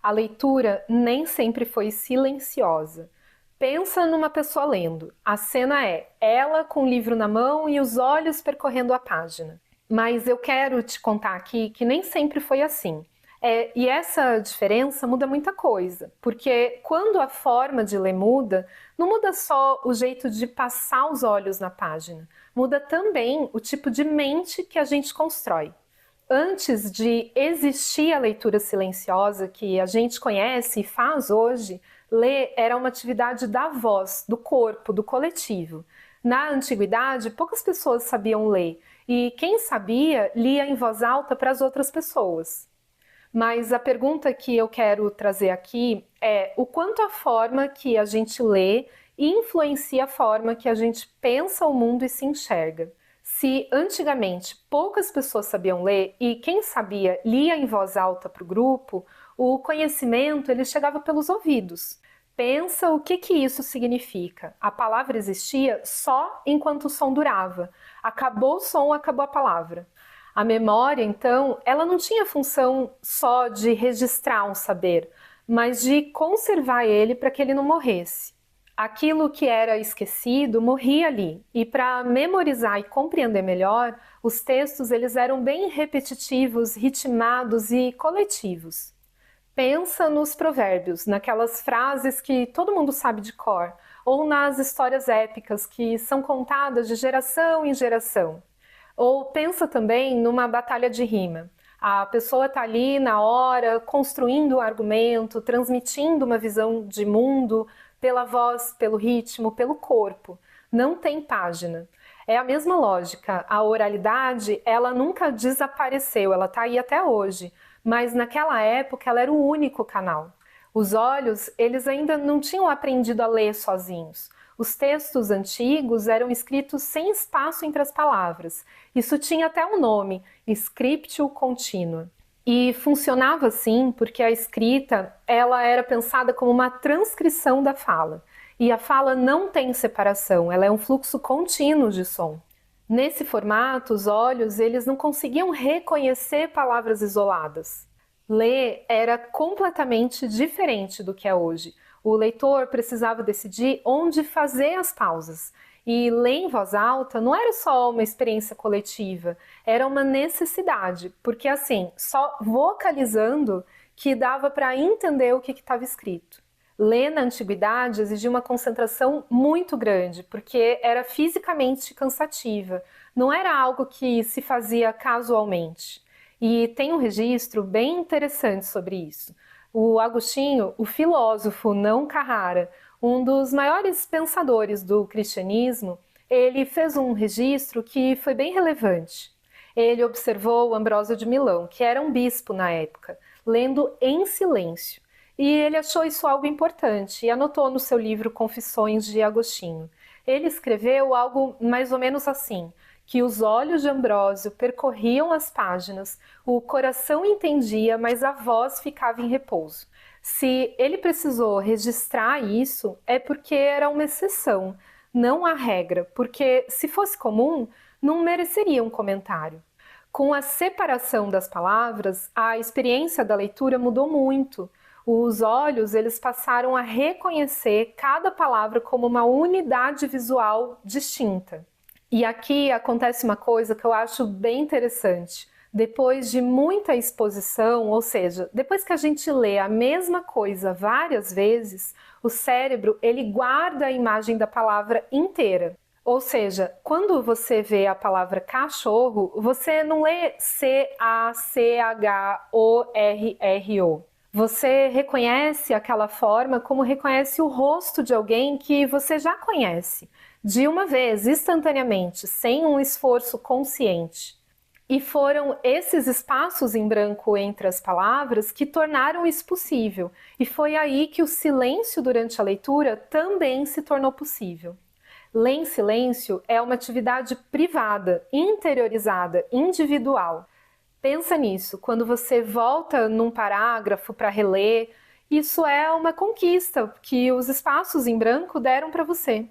A leitura nem sempre foi silenciosa. Pensa numa pessoa lendo. A cena é ela com o livro na mão e os olhos percorrendo a página. Mas eu quero te contar aqui que nem sempre foi assim. E essa diferença muda muita coisa, porque quando a forma de ler muda, não muda só o jeito de passar os olhos na página, muda também o tipo de mente que a gente constrói. Antes de existir a leitura silenciosa que a gente conhece e faz hoje, ler era uma atividade da voz, do corpo, do coletivo. Na antiguidade, poucas pessoas sabiam ler, e quem sabia lia em voz alta para as outras pessoas. Mas a pergunta que eu quero trazer aqui é o quanto a forma que a gente lê influencia a forma que a gente pensa o mundo e se enxerga. Se antigamente poucas pessoas sabiam ler e quem sabia lia em voz alta para o grupo, o conhecimento ele chegava pelos ouvidos. Pensa o que isso significa. A palavra existia só enquanto o som durava. Acabou o som, acabou a palavra. A memória, então, ela não tinha função só de registrar um saber, mas de conservar ele para que ele não morresse. Aquilo que era esquecido morria ali, e para memorizar e compreender melhor, os textos eles eram bem repetitivos, ritmados e coletivos. Pensa nos provérbios, naquelas frases que todo mundo sabe de cor, ou nas histórias épicas que são contadas de geração em geração. Ou pensa também numa batalha de rima. A pessoa está ali na hora, construindo um argumento, transmitindo uma visão de mundo pela voz, pelo ritmo, pelo corpo. Não tem página. É a mesma lógica. A oralidade, ela nunca desapareceu, ela está aí até hoje. Mas naquela época ela era o único canal. Os olhos, eles ainda não tinham aprendido a ler sozinhos. Os textos antigos eram escritos sem espaço entre as palavras. Isso tinha até um nome, scriptio continua. E funcionava assim porque a escrita ela era pensada como uma transcrição da fala. E a fala não tem separação, ela é um fluxo contínuo de som. Nesse formato, os olhos eles não conseguiam reconhecer palavras isoladas. Ler era completamente diferente do que é hoje. O leitor precisava decidir onde fazer as pausas. E ler em voz alta não era só uma experiência coletiva, era uma necessidade, porque assim, só vocalizando que dava para entender o que estava escrito. Ler na antiguidade exigia uma concentração muito grande, porque era fisicamente cansativa, não era algo que se fazia casualmente. E tem um registro bem interessante sobre isso. O Agostinho, o filósofo não Carrara, um dos maiores pensadores do cristianismo, ele fez um registro que foi bem relevante. Ele observou Ambrósio de Milão, que era um bispo na época, lendo em silêncio. E ele achou isso algo importante e anotou no seu livro Confissões de Agostinho. Ele escreveu algo mais ou menos assim: que os olhos de Ambrósio percorriam as páginas, o coração entendia, mas a voz ficava em repouso. Se ele precisou registrar isso, é porque era uma exceção, não a regra, porque se fosse comum, não mereceria um comentário. Com a separação das palavras, a experiência da leitura mudou muito. Os olhos, eles passaram a reconhecer cada palavra como uma unidade visual distinta. E aqui acontece uma coisa que eu acho bem interessante. Depois de muita exposição, ou seja, depois que a gente lê a mesma coisa várias vezes, o cérebro ele guarda a imagem da palavra inteira. Ou seja, quando você vê a palavra cachorro, você não lê C-A-C-H-O-R-R-O. Você reconhece aquela forma como reconhece o rosto de alguém que você já conhece, de uma vez, instantaneamente, sem um esforço consciente. E foram esses espaços em branco entre as palavras que tornaram isso possível, e foi aí que o silêncio durante a leitura também se tornou possível. Ler em silêncio é uma atividade privada, interiorizada, individual. Pensa nisso, quando você volta num parágrafo para reler, isso é uma conquista que os espaços em branco deram para você.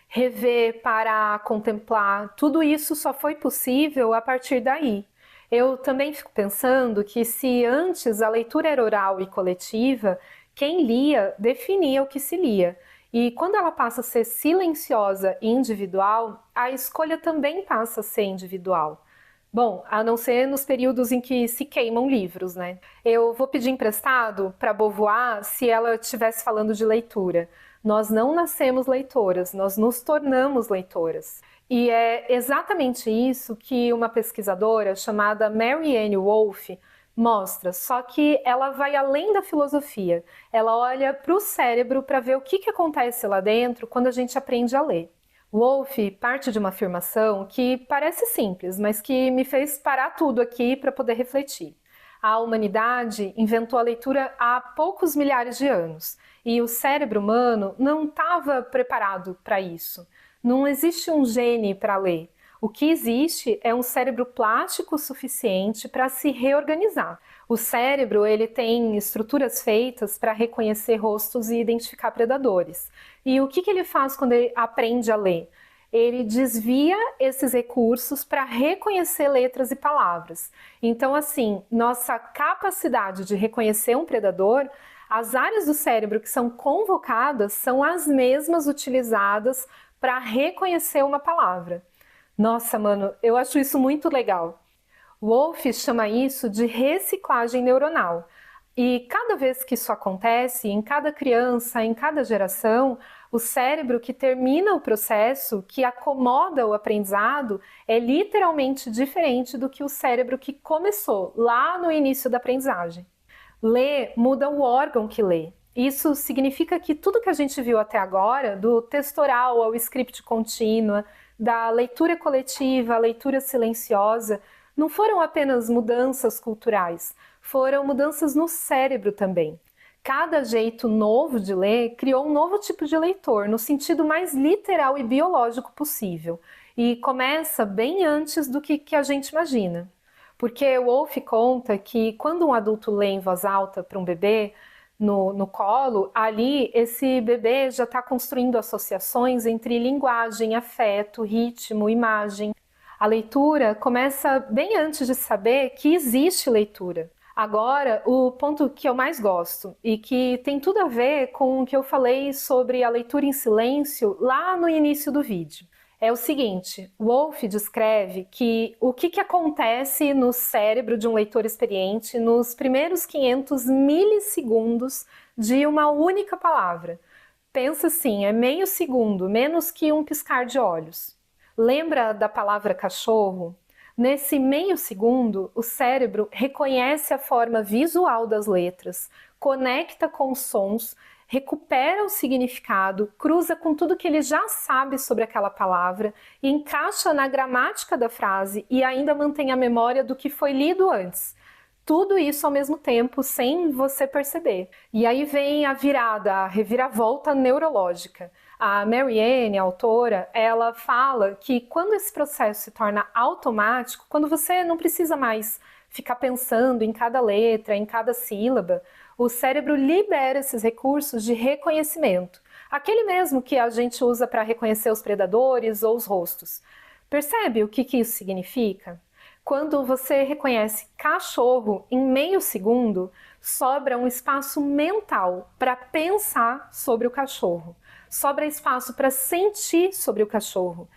Rever, parar, contemplar, tudo isso só foi possível a partir daí. Eu também fico pensando que se antes a leitura era oral e coletiva, quem lia definia o que se lia. E quando ela passa a ser silenciosa e individual, a escolha também passa a ser individual. Bom, a não ser nos períodos em que se queimam livros, né? Eu vou pedir emprestado para Beauvoir se ela estivesse falando de leitura. Nós não nascemos leitoras, nós nos tornamos leitoras. E é exatamente isso que uma pesquisadora chamada Marianne Wolf mostra, só que ela vai além da filosofia. Ela olha para o cérebro para ver o que acontece lá dentro quando a gente aprende a ler. Wolf parte de uma afirmação que parece simples, mas que me fez parar tudo aqui para poder refletir. A humanidade inventou a leitura há poucos milhares de anos e o cérebro humano não estava preparado para isso. Não existe um gene para ler. O que existe é um cérebro plástico suficiente para se reorganizar. O cérebro ele tem estruturas feitas para reconhecer rostos e identificar predadores. E o que ele faz quando ele aprende a ler? Ele desvia esses recursos para reconhecer letras e palavras. Então, assim, nossa capacidade de reconhecer um predador, as áreas do cérebro que são convocadas são as mesmas utilizadas para reconhecer uma palavra. Nossa, mano, eu acho isso muito legal. Wolff chama isso de reciclagem neuronal. E cada vez que isso acontece, em cada criança, em cada geração, o cérebro que termina o processo, que acomoda o aprendizado, é literalmente diferente do que o cérebro que começou lá no início da aprendizagem. Ler muda o órgão que lê. Isso significa que tudo que a gente viu até agora, do texto oral ao script contínua, da leitura coletiva à leitura silenciosa, não foram apenas mudanças culturais, foram mudanças no cérebro também. Cada jeito novo de ler criou um novo tipo de leitor, no sentido mais literal e biológico possível, e começa bem antes do que a gente imagina. Porque o Wolff conta que quando um adulto lê em voz alta para um bebê, no colo, ali esse bebê já está construindo associações entre linguagem, afeto, ritmo, imagem. A leitura começa bem antes de saber que existe leitura. Agora, o ponto que eu mais gosto e que tem tudo a ver com o que eu falei sobre a leitura em silêncio lá no início do vídeo. É o seguinte, Wolff descreve que o que acontece no cérebro de um leitor experiente nos primeiros 500 milissegundos de uma única palavra. Pensa assim, é meio segundo, menos que um piscar de olhos. Lembra da palavra cachorro? Nesse meio segundo, o cérebro reconhece a forma visual das letras, conecta com os sons, recupera o significado, cruza com tudo que ele já sabe sobre aquela palavra e encaixa na gramática da frase e ainda mantém a memória do que foi lido antes. Tudo isso ao mesmo tempo, sem você perceber. E aí vem a virada, a reviravolta neurológica. A Marianne, a autora, ela fala que quando esse processo se torna automático, quando você não precisa mais ficar pensando em cada letra, em cada sílaba, o cérebro libera esses recursos de reconhecimento. Aquele mesmo que a gente usa para reconhecer os predadores ou os rostos. Percebe o que isso significa? Quando você reconhece cachorro em meio segundo, sobra um espaço mental para pensar sobre o cachorro. Sobra espaço para sentir sobre o cachorro,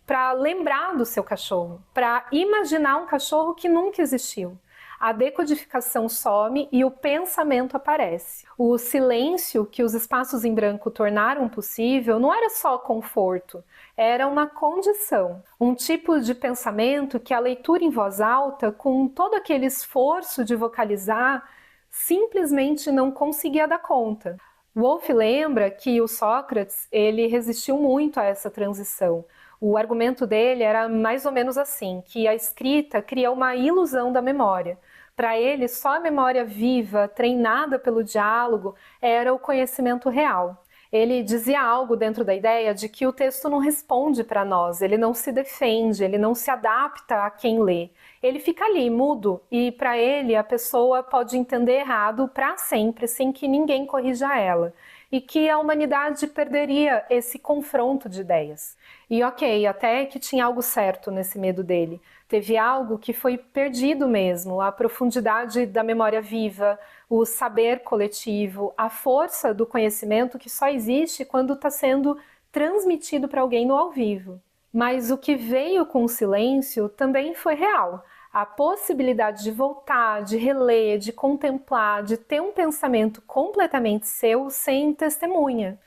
para lembrar do seu cachorro, para imaginar um cachorro que nunca existiu. A decodificação some e o pensamento aparece. O silêncio que os espaços em branco tornaram possível não era só conforto, era uma condição, um tipo de pensamento que a leitura em voz alta, com todo aquele esforço de vocalizar, simplesmente não conseguia dar conta. Wolff lembra que o Sócrates ele resistiu muito a essa transição. O argumento dele era mais ou menos assim, que a escrita cria uma ilusão da memória. Para ele, só a memória viva, treinada pelo diálogo, era o conhecimento real. Ele dizia algo dentro da ideia de que o texto não responde para nós, ele não se defende, ele não se adapta a quem lê. Ele fica ali, mudo, e para ele a pessoa pode entender errado para sempre, sem que ninguém corrija ela. E que a humanidade perderia esse confronto de ideias. E ok, até que tinha algo certo nesse medo dele. Teve algo que foi perdido mesmo, a profundidade da memória viva, o saber coletivo, a força do conhecimento que só existe quando está sendo transmitido para alguém no ao vivo. Mas o que veio com o silêncio também foi real. A possibilidade de voltar, de reler, de contemplar, de ter um pensamento completamente seu sem testemunha.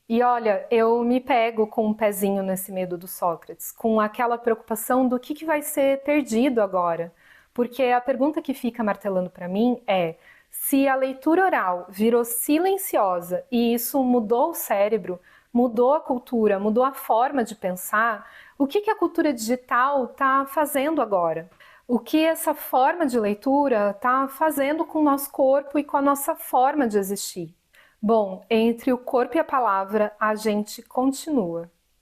E olha, eu me pego com um pezinho nesse medo do Sócrates, com aquela preocupação do que vai ser perdido agora. Porque a pergunta que fica martelando para mim é: se a leitura oral virou silenciosa e isso mudou o cérebro, mudou a cultura, mudou a forma de pensar, o que a cultura digital está fazendo agora? O que essa forma de leitura está fazendo com o nosso corpo e com a nossa forma de existir? Bom, entre o corpo e a palavra, a gente continua.